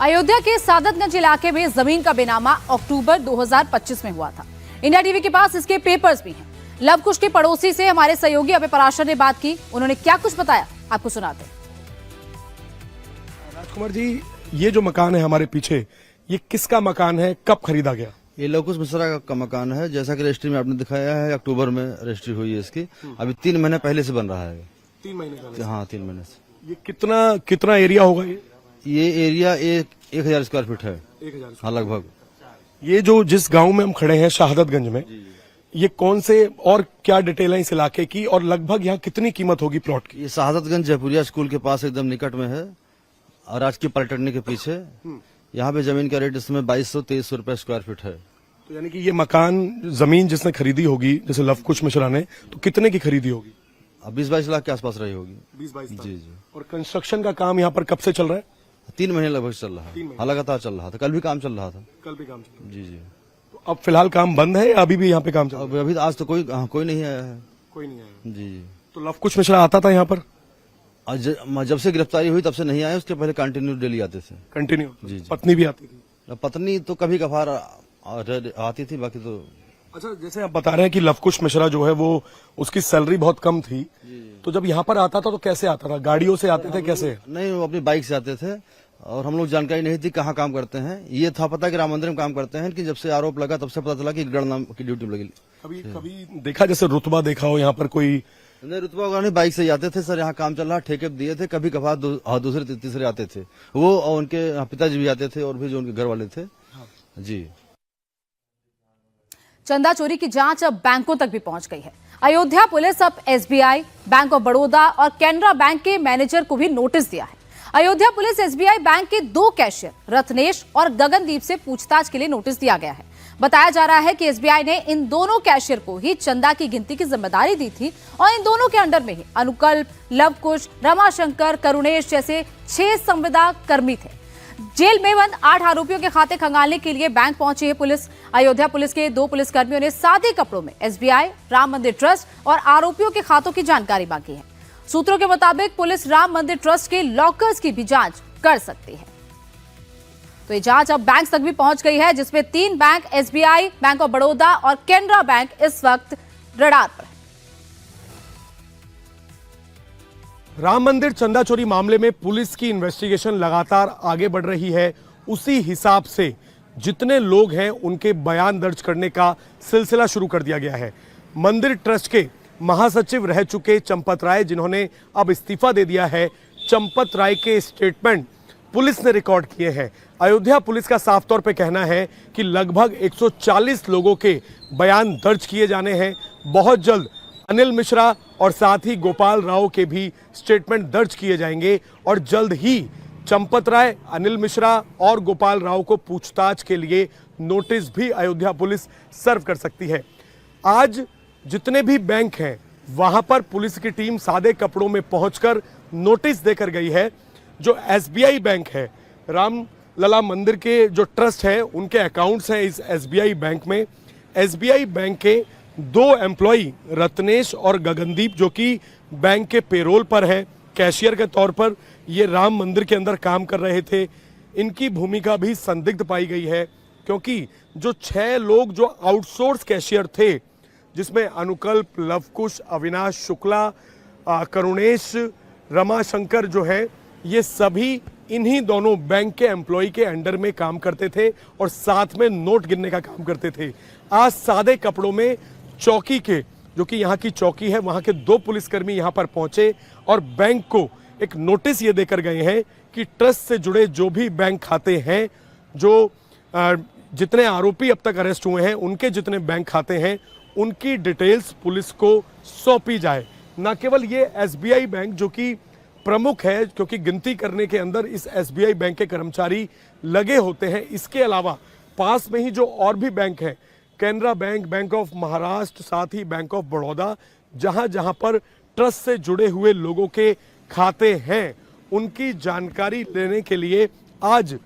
अयोध्या के सादतगंज इलाके में जमीन का बेनामा अक्टूबर 2025 में हुआ था। इंडिया टीवी के पास इसके पेपर्स भी हैं। लव कुश के पड़ोसी से हमारे सहयोगी अभय पराशर ने बात की। उन्होंने क्या कुछ बताया, आपको सुनाते हैं। राजकुमार जी, ये जो मकान है हमारे पीछे, ये किसका मकान है, कब खरीदा गया? ये लव कुश मिश्रा का मकान है। जैसा कि रजिस्ट्री में आपने दिखाया है, अक्टूबर में रजिस्ट्री हुई है इसकी। अभी 3 महीने पहले से बन रहा है। 3 महीने का? हाँ, 3 महीने से। ये कितना एरिया होगा? ये एरिया 1000 स्क्वायर फीट है। 1000? हाँ, लगभग। ये जो जिस गांव में हम खड़े हैं, शहादतगंज में, ये कौन से और क्या डिटेल है इस इलाके की, और लगभग यहाँ कितनी कीमत होगी प्लॉट की? ये शहादतगंज जयपुरिया स्कूल के पास एकदम निकट में है और राजकीय पॉलिटेक्निक के पीछे। यहाँ पे जमीन का रेट इसमें 2200-2300 रुपए स्क्वायर फीट है। तो यानी कि ये मकान जमीन जिसने खरीदी होगी, जैसे लव कुश मिश्रा ने, तो कितने की खरीदी होगी? 20-22 लाख के आसपास रही होगी। 20-22 लाख? जी जी। और कंस्ट्रक्शन का काम यहाँ पर कब से चल रहा है? 3 महीने लगभग चल रहा है। हाँ, लगातार चल रहा था। कल भी काम चल रहा था। कल भी काम चल रहा है? जी जी। तो अब फिलहाल काम बंद है या अभी भी यहाँ पे काम चल रहा है? अभी आज तो कोई नहीं आया है। कोई नहीं आया? जी जी। तो लव कुश मिश्रा आता था यहाँ पर? जब से गिरफ्तारी हुई तब से नहीं आए। उसके पहले कंटिन्यू डेली आते थे। कंटिन्यू? जी जी। पत्नी भी आती थी? पत्नी तो कभी कभार आती थी, बाकी तो। अच्छा, जैसे आप बता रहे हैं कि लव कुश मिश्रा जो है वो, उसकी सैलरी बहुत कम थी, तो जब यहाँ पर आता था तो कैसे आता था? गाड़ियों से आते थे कैसे? नहीं, वो अपनी बाइक से आते थे और हम लोग जानकारी नहीं थी कहाँ काम करते हैं। ये था पता कि राम मंदिर में काम करते हैं, कि जब से आरोप लगा तब से पता चला कि गणनाम की ड्यूटी में लगी। कभी देखा जैसे रुतबा देखा हो यहाँ पर कोई? नहीं, रुतबा वगैरह नहीं, बाइक से जाते थे। सर, यहाँ काम चल रहा, ठेके दिए थे। कभी कभार दूसरे तीसरे आते थे वो, और उनके पिताजी भी आते थे और भी जो उनके घर वाले थे। जी। चंदा चोरी की जांच अब बैंकों तक भी पहुंच गई है। अयोध्या पुलिस अब एसबीआई, बैंक ऑफ बड़ौदा और कैनरा बैंक के मैनेजर को भी नोटिस दिया है। अयोध्या पुलिस एसबीआई बैंक के 2 कैशियर रत्नेश और गगनदीप से पूछताछ के लिए नोटिस दिया गया है। बताया जा रहा है कि एसबीआई ने इन दोनों कैशियर को ही चंदा की गिनती की जिम्मेदारी दी थी और इन दोनों के अंडर में ही अनुकल्प, लवकुश, रमाशंकर, करुणेश जैसे 6 संविदा कर्मी थे। जेल में बंद 8 आरोपियों के खाते खंगालने के लिए बैंक पहुंची है पुलिस। अयोध्या पुलिस के 2 पुलिसकर्मियों ने सादे कपड़ों में एसबीआई, राम मंदिर ट्रस्ट और आरोपियों के खातों की जानकारी मांगी है। सूत्रों के मुताबिक पुलिस राम मंदिर ट्रस्ट के लॉकर्स की भी जांच कर सकती है। तो ये जांच अब बैंक तक भी पहुंच गई है, जिसमें 3 bank SBI, bank of Baroda और कैनरा बैंक इस वक्त रडार पर है। राम मंदिर चंदा चोरी मामले में पुलिस की इन्वेस्टिगेशन लगातार आगे बढ़ रही है। उसी हिसाब से जितने लोग हैं उनके बयान दर्ज करने का सिलसिला शुरू कर दिया गया है। मंदिर ट्रस्ट के महासचिव रह चुके चंपत राय, जिन्होंने अब इस्तीफा दे दिया है, चंपत राय के स्टेटमेंट पुलिस ने रिकॉर्ड किए हैं। अयोध्या पुलिस का साफ तौर पे कहना है कि लगभग 140 लोगों के बयान दर्ज किए जाने हैं। बहुत जल्द अनिल मिश्रा और साथ ही गोपाल राव के भी स्टेटमेंट दर्ज किए जाएंगे और जल्द ही चंपत राय, अनिल मिश्रा और गोपाल राव को पूछताछ के लिए नोटिस भी अयोध्या पुलिस सर्व कर सकती है। आज जितने भी बैंक हैं वहां पर पुलिस की टीम सादे कपड़ों में पहुंचकर नोटिस देकर गई है। जो एसबीआई बैंक है, राम लला मंदिर के जो ट्रस्ट है, उनके अकाउंट्स हैं इस एसबीआई बैंक में। एसबीआई बैंक के 2 एम्प्लॉई रत्नेश और गगनदीप, जो कि बैंक के पेरोल पर है, कैशियर के तौर पर ये राम मंदिर के अंदर काम कर रहे थे। इनकी भूमिका भी संदिग्ध पाई गई है, क्योंकि जो 6 लोग जो आउटसोर्स कैशियर थे, जिसमें अनुकल्प, लवकुश, अविनाश शुक्ला, करुणेश, रमाशंकर जो है, ये सभी इन्हीं दोनों बैंक के एम्प्लॉय के अंडर में काम करते थे और साथ में नोट गिनने का काम करते थे। आज सादे कपड़ों में चौकी के, जो कि यहाँ की चौकी है, वहाँ के 2 पुलिसकर्मी यहाँ पर पहुंचे और बैंक को एक नोटिस ये देकर गए हैं कि ट्रस्ट से जुड़े जो भी बैंक खाते हैं, जो जितने आरोपी अब तक अरेस्ट हुए हैं, उनके जितने बैंक खाते हैं, उनकी डिटेल्स पुलिस को सौंपी जाए। न केवल ये एसबीआई बैंक जो कि प्रमुख है, क्योंकि गिनती करने के अंदर इस एसबीआई बैंक के कर्मचारी लगे होते हैं, इसके अलावा पास में ही जो और भी बैंक हैं, Canara bank, bank of Maharashtra, साथ ही बैंक ऑफ बड़ौदा, जहां जहां पर ट्रस्ट से जुड़े हुए लोगों के खाते हैं, उनकी जानकारी लेने के लिए आज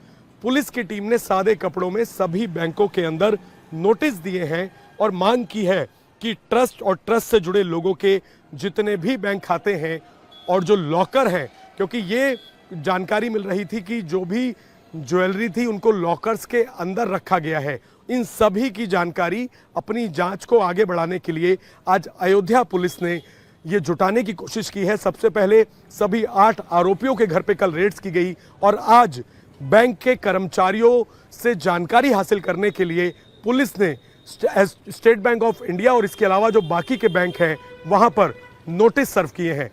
पुलिस की टीम ने सादे कपड़ों में सभी बैंकों के अंदर नोटिस दिए हैं और मांग की है कि ट्रस्ट और ट्रस्ट से जुड़े लोगों के जितने भी बैंक खाते हैं और जो लॉकर हैं, क्योंकि ये जानकारी मिल रही थी कि जो भी ज्वेलरी थी उनको लॉकर्स के अंदर रखा गया है। इन सभी की जानकारी अपनी जांच को आगे बढ़ाने के लिए आज अयोध्या पुलिस ने ये जुटाने की कोशिश की है। सबसे पहले सभी 8 आरोपियों के घर पे कल रेड्स की गई और आज बैंक के कर्मचारियों से जानकारी हासिल करने के लिए पुलिस ने स्टेट बैंक ऑफ इंडिया और इसके अलावा जो बाकी के बैंक हैं वहां पर नोटिस सर्व किए हैं।